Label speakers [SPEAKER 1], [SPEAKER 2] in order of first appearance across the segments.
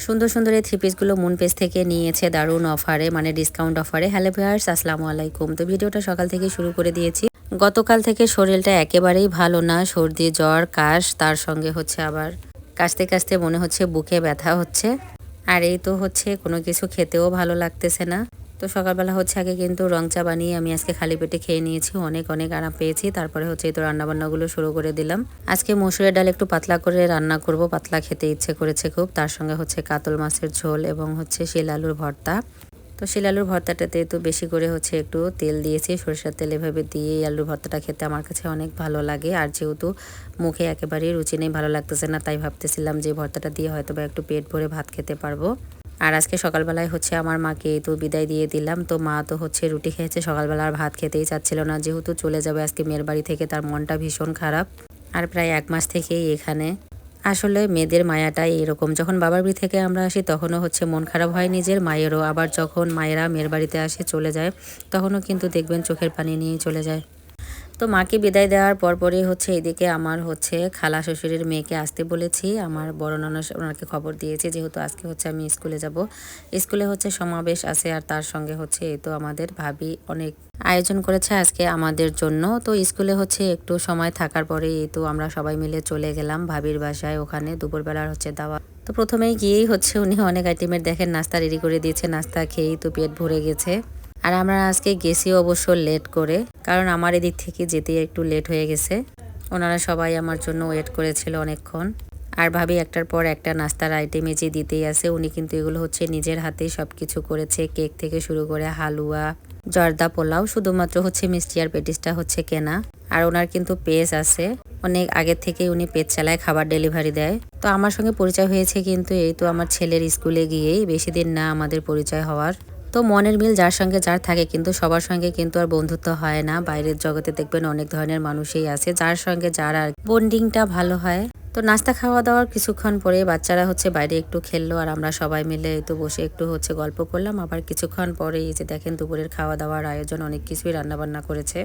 [SPEAKER 1] সুন্দর সুন্দর এই থ্রি পিসগুলো মুন পেজ থেকে নিয়েছে দারুণ অফারে, মানে ডিসকাউন্ট অফারে। হ্যালো ভিউয়ার্স, আসসালামু আলাইকুম। তো ভিডিওটা সকাল থেকে শুরু করে দিয়েছি। গতকাল থেকে শরীরটা একেবারেই ভালো না, সর্দি জ্বর কাশ, তার সঙ্গে হচ্ছে আবার কাশতে কাশতে মনে হচ্ছে বুকে ব্যথা হচ্ছে। আর এই তো হচ্ছে কোনো কিছু খেতেও ভালো লাগতেছে না। তো সকালবেলা হচ্ছে আগে কিন্তু রং চা বানিয়ে আমি আজকে খালি পেটে খেয়ে নিয়েছি, অনেক অনেক আরাম পেয়েছি। তারপরে হচ্ছে এই তো রান্নাবান্নাগুলো শুরু করে দিলাম। আজকে মসুরের ডাল একটু পাতলা করে রান্না করব, পাতলা খেতে ইচ্ছে করেছে খুব। তার সঙ্গে হচ্ছে কাতল মাছের ঝোল এবং হচ্ছে শিল আলুর ভর্তা। তো শিল আলুর ভর্তাটাতে তো বেশি করে হচ্ছে একটু তেল দিয়েছি, সরষের তেল এভাবে দিয়ে এই আলুর ভর্তাটা খেতে আমার কাছে অনেক ভালো লাগে। আর যেহেতু মুখে একেবারেই রুচি নেই, ভালো লাগতেছে না, তাই ভাবতেছিলাম যে ভর্তাটা দিয়ে হয়তো বা একটু পেট ভরে ভাত খেতে পারবো। আর আজকে সকালবেলায় হচ্ছে আমার মাকে তো বিদায় দিয়ে দিলাম। তো মা তো হচ্ছে রুটি খেয়েছে, সকালবেলা আর ভাত খেতেই চাচ্ছিল না, যেহেতু চলে যাবে আজকে মেয়ের বাড়ি থেকে, তার মনটা ভীষণ খারাপ। আর প্রায় 1 মাস থেকেই এখানে। আসলে মেয়েদের মায়াটাই এরকম, যখন বাবার বাড়ি থেকে আমরা আসি তখনও হচ্ছে মন খারাপ হয় নিজের, মায়েরও। আবার যখন মায়েরা মেয়ের বাড়িতে আসে চলে যায়, তখনও কিন্তু দেখবেন চোখের পানি নিয়েই চলে যায়। তো মাকে বিদায় দেওয়ার পরপরই হচ্ছে এদিকে আমার হচ্ছে খালা শ্বশুরের মেয়েকে আসতে বলেছি। আমার বড় ননদ ওনাকে খবর দিয়েছি, যেহেতু আজকে হচ্ছে আমি স্কুলে যাব। স্কুলে হচ্ছে সমাবেশ আছে, আর তার সঙ্গে হচ্ছে এই তো আমাদের ভাবি অনেক আয়োজন করেছে আজকে আমাদের জন্য। তো স্কুলে হচ্ছে একটু সময় থাকার পরে এই তো আমরা সবাই মিলে চলে গেলাম ভাবির বাসায়, ওখানে দুপুরবেলার হচ্ছে দাওয়াত। তো প্রথমেই গিয়েই হচ্ছে উনি অনেক আইটেমের দেখেন নাস্তা রেডি করে দিয়েছে, নাস্তা খেয়েই তো পেট ভরে গেছে। আর আমরা আজকে গেছি অবশ্য লেট করে, কারণ আমার এদিক থেকে যেতে একটু লেট হয়ে গেছে। ওনারা সবাই আমার জন্য ওয়েট করেছিল অনেকক্ষণ। আর ভাবি একটার পর একটা নাস্তার আইটেমে যে দিতেই আছে, উনি কিন্তু এগুলো হচ্ছে নিজের হাতেই সব কিছু করেছে, কেক থেকে শুরু করে হালুয়া, জর্দা পোলাও, শুধুমাত্র হচ্ছে মিষ্টি আর পেটিসটা হচ্ছে কেনা। আর ওনার কিন্তু পেজ আছে, অনেক আগের থেকেই উনি পেজ চালায়, খাবার ডেলিভারি দেয়। তো আমার সঙ্গে পরিচয় হয়েছে কিন্তু এই তো আমার ছেলের স্কুলে গিয়েই, বেশি দিন না আমাদের পরিচয় হওয়ার। তো মনের মিল যার সঙ্গে যার থাকে, কিন্তু সবার সঙ্গে কিন্তু আর বন্ধুত্ব হয় না। বাইরের জগতে দেখবেন অনেক ধরনের মানুষই আছে, যার সঙ্গে যার আর বন্ডিংটা ভালো হয়। তো নাস্তা খাওয়া দাওয়ার কিছুক্ষণ পরে বাচ্চারা হচ্ছে বাইরে একটু খেললো, আর আমরা সবাই মিলে তো বসে একটু হচ্ছে গল্প করলাম। আবার কিছুক্ষণ পরে এই যে দেখেন দুপুরের খাওয়া দাওয়ার আয়োজন, অনেক কিছুই রান্নাবান্না করেছে।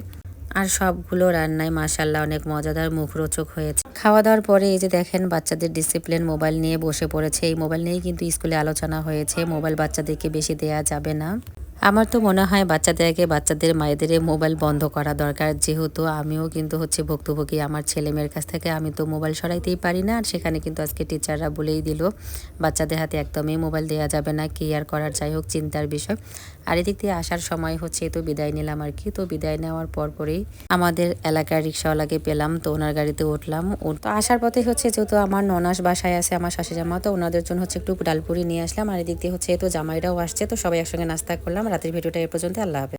[SPEAKER 1] আর সবগুলো রান্নায় মাশাআল্লাহ অনেক মজাদার, মুখরোচক হয়েছে। খাওয়া দাওয়ার পরে এই যে দেখেন বাচ্চাদের ডিসিপ্লিন, মোবাইল নিয়ে বসে পড়েছে। এই মোবাইল নিয়েই কিন্তু স্কুলে আলোচনা হয়েছে, মোবাইল বাচ্চাদেরকে বেশি দেয়া যাবে না। আমার তো মনে হয় বাচ্চাদেরকে, বাচ্চাদের মায়েদের মোবাইল বন্ধ করা দরকার, যেহেতু আমিও কিন্তু হচ্ছে ভুক্তভোগী আমার ছেলে মেয়ের কাছ থেকে। আমি তো মোবাইল সরাইতেই পারি না, আর সেখানে কিন্তু আজকে টিচাররা বলেই দিল বাচ্চাদের হাতে একদমই মোবাইল দেওয়া যাবে না। কি আর করার, যাই হোক চিন্তার বিষয়। আর এদিক দিয়ে আসার সময় হচ্ছে তো বিদায় নিলাম আর কি। তো বিদায় নেওয়ার পরেই আমাদের এলাকার রিক্সাওয়ালাকে পেলাম, তো ওনার গাড়িতে উঠলাম। তো আসার পথে হচ্ছে যেহেতু আমার ননাস বাসায় আছে, আমার শাশুড়ি জামা, তো ওনাদের জন্য হচ্ছে একটু ডালপুরি নিয়ে আসলাম। আর এদিক দিয়ে হচ্ছে তো জামাইরাও আসছে, তো সবাই একসঙ্গে নাস্তা করলাম। রাতের ভিডিওটা এ পর্যন্ত, আল্লাহ হাফেজ।